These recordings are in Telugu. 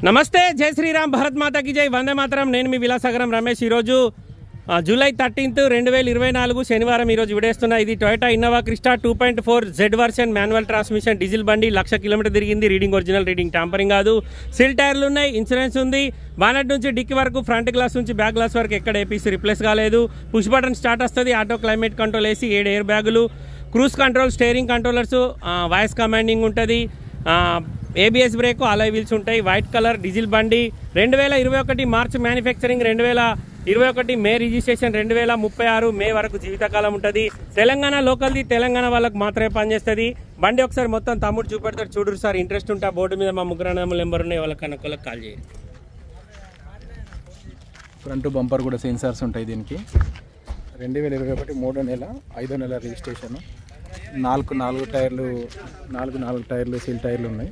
నమస్తే, జై శ్రీరామ్, భారత్ మాతాకి జై, వందే మాతరం. నేను మీ విలాసాగరం రమేష్. ఈరోజు జూలై 13, 2024 శనివారం ఈరోజు విడేస్తున్నా. ఇది Toyota Innova Crysta 2.4 Z version manual transmission diesel బండి. 1,00,000 కిలోమీటర్ తిరిగింది. రీడింగ్ ఒరిజినల్, రీడింగ్ టాంపరింగ్ కాదు. సిల్ టైర్లు ఉన్నాయి, ఇన్సూరెన్స్ ఉంది. బానెట్ నుంచి డిక్కి వరకు, ఫ్రంట్ గ్లాస్ నుంచి బ్యాక్ గ్లాస్ వరకు ఎక్కడ ఏపీసీ రిప్లేస్ కాలేదు. పుష్ బటన్ స్టార్ట్ వస్తుంది. ఆటో క్లైమేట్ కంట్రోల్ వేసి 7 ఎయిర్ బ్యాగులు, cruise control, steering controllers, voice commanding ఉంటుంది. ఏబిఎస్ బ్రేక్, అలాయ్ వీల్స్ ఉంటాయి. వైట్ కలర్ డీజిల్ బండి. 2021 మార్చ్ మ్యానుఫ్యాక్చరింగ్, 2021 మే రిజిస్ట్రేషన్, 2036 మే వరకు జీవితకాలం ఉంటుంది. తెలంగాణ లోకల్ది, తెలంగాణ వాళ్ళకు మాత్రమే పనిచేస్తుంది. బండి ఒకసారి మొత్తం తమ్ముడు చూపెడతాడు, చూడరు సార్. ఇంట్రెస్ట్ ఉంటే బోర్డు మీద మా ముగ్గురు నెంబర్ ఉన్నాయి, వాళ్ళకన్నా కాల్ చేయండి. ఫ్రంట్ బంపర్ కూడా సెన్సార్స్ ఉంటాయి దీనికి. 2021 3వ నెల 5వ నెల రిజిస్ట్రేషన్. 4 టైర్లు సీల్ టైర్లు ఉన్నాయి.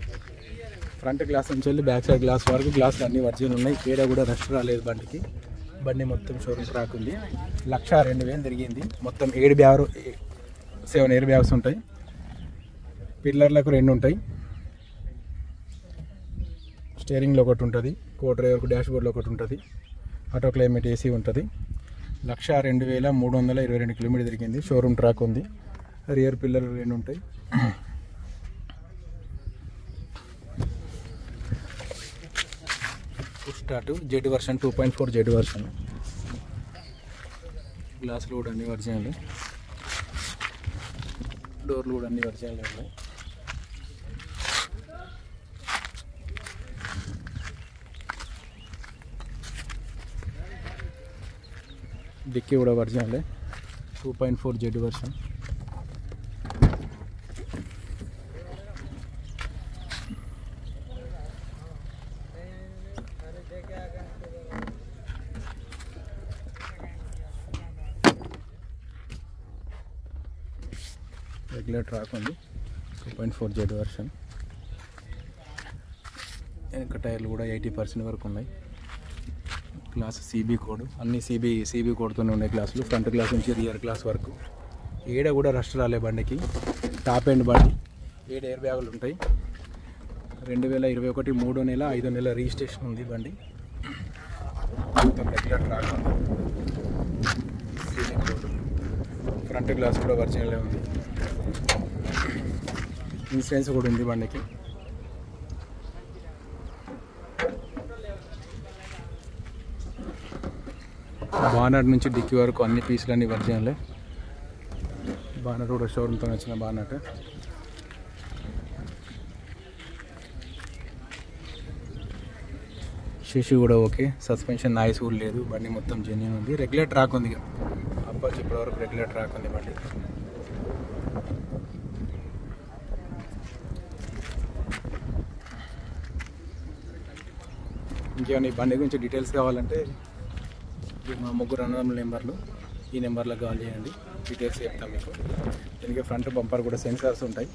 ఫ్రంట్ గ్లాస్ నుంచి వెళ్ళి బ్యాక్ సైడ్ గ్లాస్ వరకు గ్లాసులు అన్ని వర్జిన్ ఉన్నాయి. ఏడా కూడా రష్ రాలేదు బండికి. బండి మొత్తం షోరూమ్ ట్రాక్ ఉంది. 1,02,000 తిరిగింది. మొత్తం 7 ఎయిర్ బ్యాగ్స్ ఉంటాయి. పిల్లర్లకు 2 ఉంటాయి. స్టీరింగ్లో ఒకటి ఉంటుంది. కో డ్రైవర్కు డాష్ బోర్డ్లో ఒకటి ఉంటుంది. ఆటో క్లైమేట్ ఏసీ ఉంటుంది. 102,322 కిలోమీటర్ తిరిగింది. షోరూమ్ ట్రాక్ ఉంది. రియర్ పిల్లర్లు 2 ఉంటాయి. Start Z version 2.4 Z version. గ్లాసులు కూడా అన్ని ఒరిజినల్, డోర్లు కూడా అన్ని ఒరిజినల్ ఉన్నాయి. డిక్కీ కూడా original, 2.4 Z version. Regular track ఉంది. 2.4 జెడ్ వర్షన్. వెనక టైర్లు కూడా 80% వరకు ఉన్నాయి. గ్లాస్ సిబి కోడ్, అన్ని సిబి కోడ్తోనే ఉన్నాయి గ్లాసులు. ఫ్రంట్ గ్లాస్ నుంచి రియర్ గ్లాస్ వరకు ఏడ కూడా రష్ రాలే బండికి. టాప్ ఎండ్ బండి. 7 ఎయిర్ బ్యాగులు ఉంటాయి. 2021 3వ నెల 5వ నెల రిజిస్ట్రేషన్ ఉంది బండి. మొత్తం రెగ్యులర్ ట్రాక్ ఉంది. CB code. ఫ్రంట్ గ్లాస్ కూడా ఒరిజినల్ ఉంది. ఇన్సూరెన్స్ కూడా ఉంది బండికి. బానట్ నుంచి డిక్కీ వరకు అన్ని పీసులు అన్ని ఒరిజినలే. బానట్ కూడా షోరూమ్తో వచ్చిన బానట్. షీషి కూడా ఓకే. సస్పెన్షన్ నాయిస్ కూడా లేదు. బండి మొత్తం జెన్యూన్ ఉంది. రెగ్యులర్ ట్రాక్ ఉంది. అప్పటి ఇప్పటివరకు రెగ్యులర్ ట్రాక్ ఉంది బండి. ఇంకేమైనా ఈ బండి గురించి డీటెయిల్స్ కావాలంటే మా ముగ్గురు నెంబర్లు, ఈ నెంబర్లో కాల్ చేయండి. డీటెయిల్స్ చెప్తాం మీకు. దీనికి ఫ్రంట్ బంపర్ కూడా సెన్సార్స్ ఉంటాయి.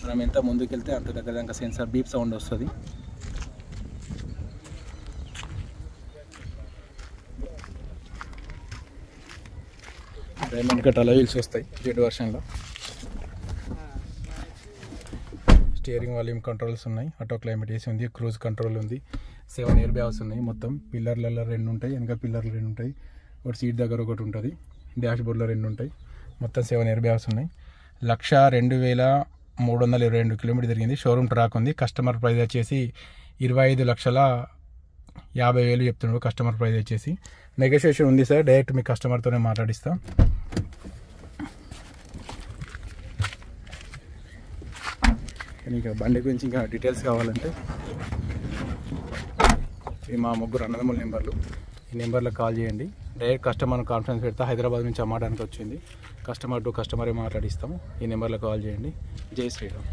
మనం ఎంత ముందుకు వెళ్తే అంత దగ్గర సెన్సార్ బీప్ సౌండ్ వస్తుంది. డైమండ్ కట్ అలాయ్ వీల్స్ వస్తాయి జెడ్ వర్షన్లో. స్టీరింగ్ వాల్యూమ్ కంట్రోల్స్ ఉన్నాయి. ఆటో క్లైమేట్ ఏసీ ఉంది. క్రూజ్ కంట్రోల్ ఉంది. 7 ఎయిర్ బ్యాగ్స్ ఉన్నాయి. మొత్తం పిల్లర్లలో 2 ఉంటాయి. వెనక పిల్లర్లు 2 ఉంటాయి. ఒకటి సీట్ దగ్గర ఒకటి ఉంటుంది. డాష్ బోర్డ్లో 2 ఉంటాయి. మొత్తం 7 ఎయిర్ బ్యాగ్స్ ఉన్నాయి. 1,02,322 కిలోమీటర్ తిరిగింది. షోరూమ్ ట్రాక్ ఉంది. కస్టమర్ ప్రైస్ వచ్చేసి 25,50,000 చెప్తున్నాడు. కస్టమర్ ప్రైస్ వచ్చేసి నెగోషియేషన్ ఉంది సార్. డైరెక్ట్ మీ కస్టమర్తోనే మాట్లాడిస్తాం. ఇంకా బండి గురించి ఇంకా డీటెయిల్స్ కావాలంటే ఈ మా ముగ్గురు అన్నదమ్ముల నెంబర్లు, ఈ నెంబర్లో కాల్ చేయండి. డైరెక్ట్ కస్టమర్ కాన్ఫరెన్స్ పెడతా. హైదరాబాద్ నుంచి అమ్మడానికి వచ్చింది. కస్టమర్ టు కస్టమరే మాట్లాడిస్తాము. ఈ నెంబర్లో కాల్ చేయండి. జై శ్రీరామ్.